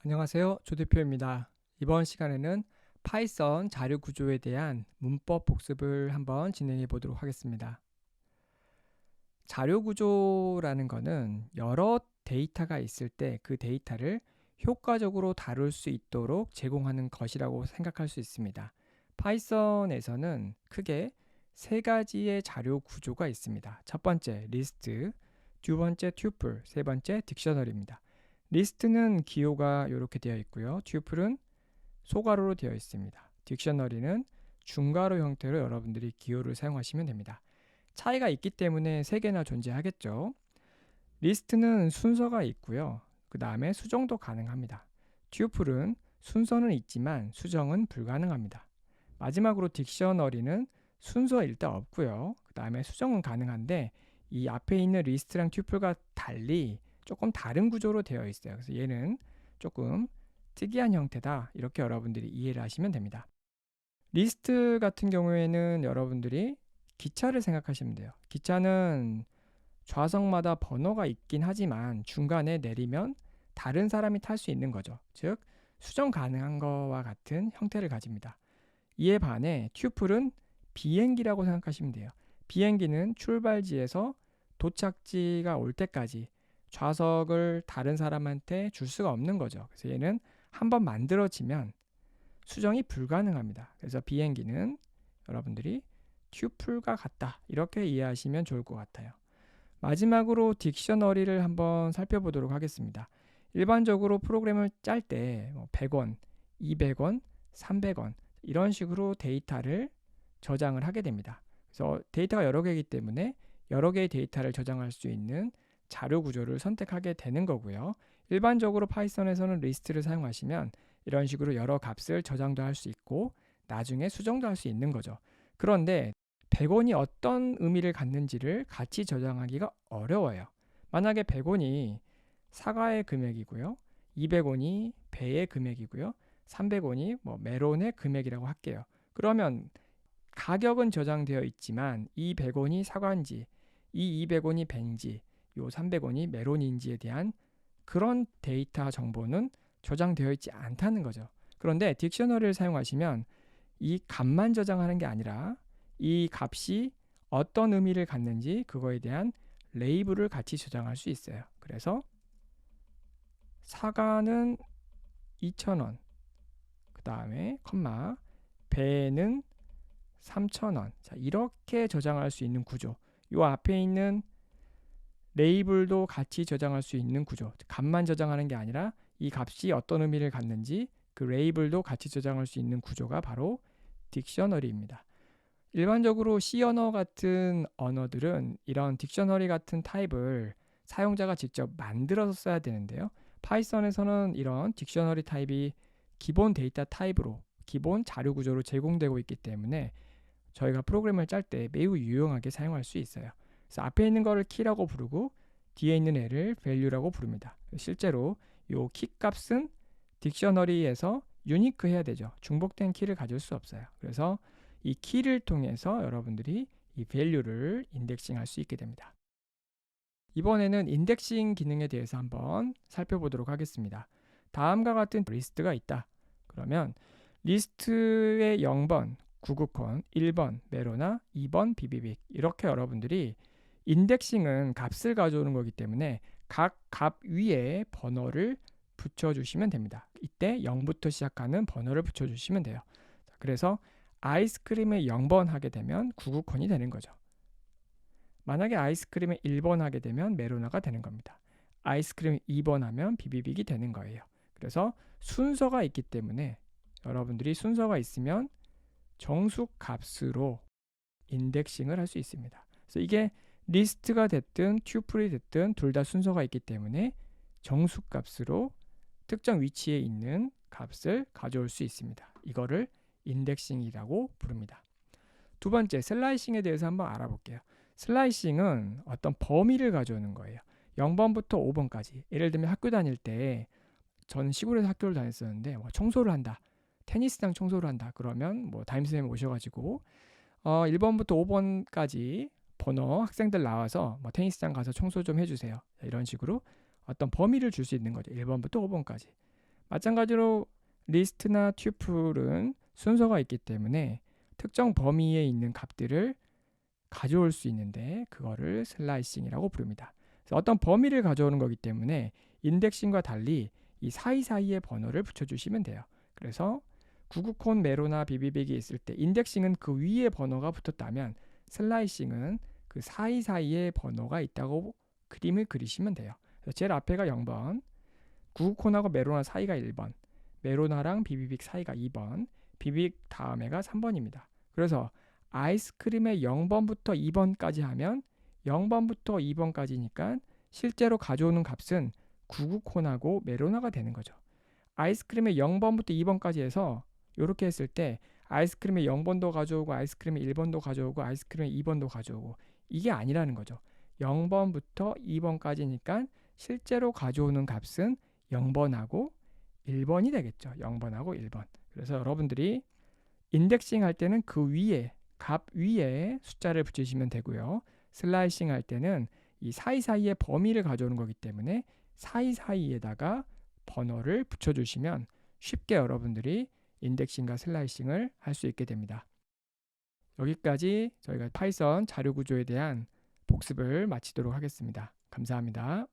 안녕하세요. 조 대표입니다. 이번 시간에는 파이썬 자료 구조에 대한 문법 복습을 한번 진행해 보도록 하겠습니다. 자료 구조라는 것은 여러 데이터가 있을 때 그 데이터를 효과적으로 다룰 수 있도록 제공하는 것이라고 생각할 수 있습니다. 파이썬에서는 크게 세 가지의 자료 구조가 있습니다. 첫 번째 리스트, 두 번째 튜플, 세 번째 딕셔너리입니다. 리스트는 기호가 이렇게 되어 있고요. 튜플은 소괄호로 되어 있습니다. 딕셔너리는 중괄호 형태로 여러분들이 기호를 사용하시면 됩니다. 차이가 있기 때문에 세 개나 존재하겠죠. 리스트는 순서가 있고요. 그 다음에 수정도 가능합니다. 튜플은 순서는 있지만 수정은 불가능합니다. 마지막으로 딕셔너리는 순서 일단 없고요. 그 다음에 수정은 가능한데 이 앞에 있는 리스트랑 튜플과 달리 조금 다른 구조로 되어 있어요. 그래서 얘는 조금 특이한 형태다. 이렇게 여러분들이 이해를 하시면 됩니다. 리스트 같은 경우에는 여러분들이 기차를 생각하시면 돼요. 기차는 좌석마다 번호가 있긴 하지만 중간에 내리면 다른 사람이 탈 수 있는 거죠. 즉 수정 가능한 거와 같은 형태를 가집니다. 이에 반해 튜플은 비행기라고 생각하시면 돼요. 비행기는 출발지에서 도착지가 올 때까지 좌석을 다른 사람한테 줄 수가 없는 거죠. 그래서 얘는 한번 만들어지면 수정이 불가능합니다. 그래서 비행기는 여러분들이 튜플과 같다. 이렇게 이해하시면 좋을 것 같아요. 마지막으로 딕셔너리를 한번 살펴보도록 하겠습니다. 일반적으로 프로그램을 짤 때 100원, 200원, 300원 이런 식으로 데이터를 저장을 하게 됩니다. 그래서 데이터가 여러 개이기 때문에 여러 개의 데이터를 저장할 수 있는 자료 구조를 선택하게 되는 거고요. 일반적으로 파이썬에서는 리스트를 사용하시면 이런 식으로 여러 값을 저장도 할 수 있고 나중에 수정도 할 수 있는 거죠. 그런데 100원이 어떤 의미를 갖는지를 같이 저장하기가 어려워요. 만약에 100원이 사과의 금액이고요. 200원이 배의 금액이고요. 300원이 메론의 금액이라고 할게요. 그러면 가격은 저장되어 있지만 이 100원이 사과인지 이 200원이 배인지 요 300원이 메론인지에 대한 그런 데이터 정보는 저장되어 있지 않다는 거죠. 그런데 딕셔너리를 사용하시면 이 값만 저장하는 게 아니라 이 값이 어떤 의미를 갖는지 그거에 대한 레이블을 같이 저장할 수 있어요. 그래서 사과는 2,000원, 그 다음에 컴마, 배는 3,000원. 자, 이렇게 저장할 수 있는 구조. 이 앞에 있는 레이블도 같이 저장할 수 있는 구조. 값만 저장하는 게 아니라 이 값이 어떤 의미를 갖는지 그 레이블도 같이 저장할 수 있는 구조가 바로 딕셔너리입니다. 일반적으로 C 언어 같은 언어들은 이런 딕셔너리 같은 타입을 사용자가 직접 만들어서 써야 되는데요. 파이썬에서는 이런 딕셔너리 타입이 기본 데이터 타입으로 기본 자료 구조로 제공되고 있기 때문에 저희가 프로그램을 짤 때 매우 유용하게 사용할 수 있어요. 그래서 앞에 있는 거를 키라고 부르고 뒤에 있는 애를 value라고 부릅니다. 실제로 이 키 값은 딕셔너리에서 유니크 해야 되죠. 중복된 키를 가질 수 없어요. 그래서 이 키를 통해서 여러분들이 이 value를 인덱싱 할 수 있게 됩니다. 이번에는 인덱싱 기능에 대해서 한번 살펴보도록 하겠습니다. 다음과 같은 리스트가 있다. 그러면 리스트의 0번 구구콘, 1번 메로나, 2번 비비빅 이렇게 여러분들이 인덱싱은 값을 가져오는 거기 때문에 각 값 위에 번호를 붙여주시면 됩니다. 이때 0부터 시작하는 번호를 붙여주시면 돼요. 그래서 아이스크림에 0번 하게 되면 구구콘이 되는 거죠. 만약에 아이스크림에 1번 하게 되면 메로나가 되는 겁니다. 아이스크림 2번 하면 비비빅이 되는 거예요. 그래서 순서가 있기 때문에 여러분들이 순서가 있으면 정수 값으로 인덱싱을 할 수 있습니다. 그래서 이게 리스트가 됐든 튜플이 됐든 둘 다 순서가 있기 때문에 정수 값으로 특정 위치에 있는 값을 가져올 수 있습니다. 이거를 인덱싱이라고 부릅니다. 두 번째, 슬라이싱에 대해서 한번 알아볼게요. 슬라이싱은 어떤 범위를 가져오는 거예요. 0번부터 5번까지. 예를 들면 학교 다닐 때 저는 시골에서 학교를 다녔었는데 청소를 한다. 테니스장 청소를 한다. 그러면 담임선생님 오셔가지고 1번부터 5번까지 번호 학생들 나와서 테니스장 가서 청소 좀 해주세요. 이런 식으로 어떤 범위를 줄 수 있는 거죠. 1번부터 5번까지. 마찬가지로 리스트나 튜플은 순서가 있기 때문에 특정 범위에 있는 값들을 가져올 수 있는데 그거를 슬라이싱이라고 부릅니다. 그래서 어떤 범위를 가져오는 거기 때문에 인덱싱과 달리 이 사이사이에 번호를 붙여주시면 돼요. 그래서 구구콘, 메로나 비비빅이 있을 때 인덱싱은 그 위에 번호가 붙었다면 슬라이싱은 그 사이사이에 번호가 있다고 그림을 그리시면 돼요. 그래서 제일 앞에가 0번, 구구콘하고 메로나 사이가 1번, 메로나랑 비비빅 사이가 2번, 비비빅 다음에가 3번입니다. 그래서 아이스크림의 0번부터 2번까지 하면 0번부터 2번까지니까 실제로 가져오는 값은 구구콘하고 메로나가 되는 거죠. 아이스크림의 0번부터 2번까지 해서 이렇게 했을 때 아이스크림의 0번도 가져오고 아이스크림의 1번도 가져오고 아이스크림의 2번도 가져오고 이게 아니라는 거죠. 0번부터 2번까지니까 실제로 가져오는 값은 0번하고 1번이 되겠죠. 0번하고 1번. 그래서 여러분들이 인덱싱 할 때는 그 위에 값 위에 숫자를 붙이시면 되고요. 슬라이싱 할 때는 이 사이사이의 범위를 가져오는 거기 때문에 사이사이에다가 번호를 붙여주시면 쉽게 여러분들이 인덱싱과 슬라이싱을 할 수 있게 됩니다. 여기까지 저희가 파이썬 자료 구조에 대한 복습을 마치도록 하겠습니다. 감사합니다.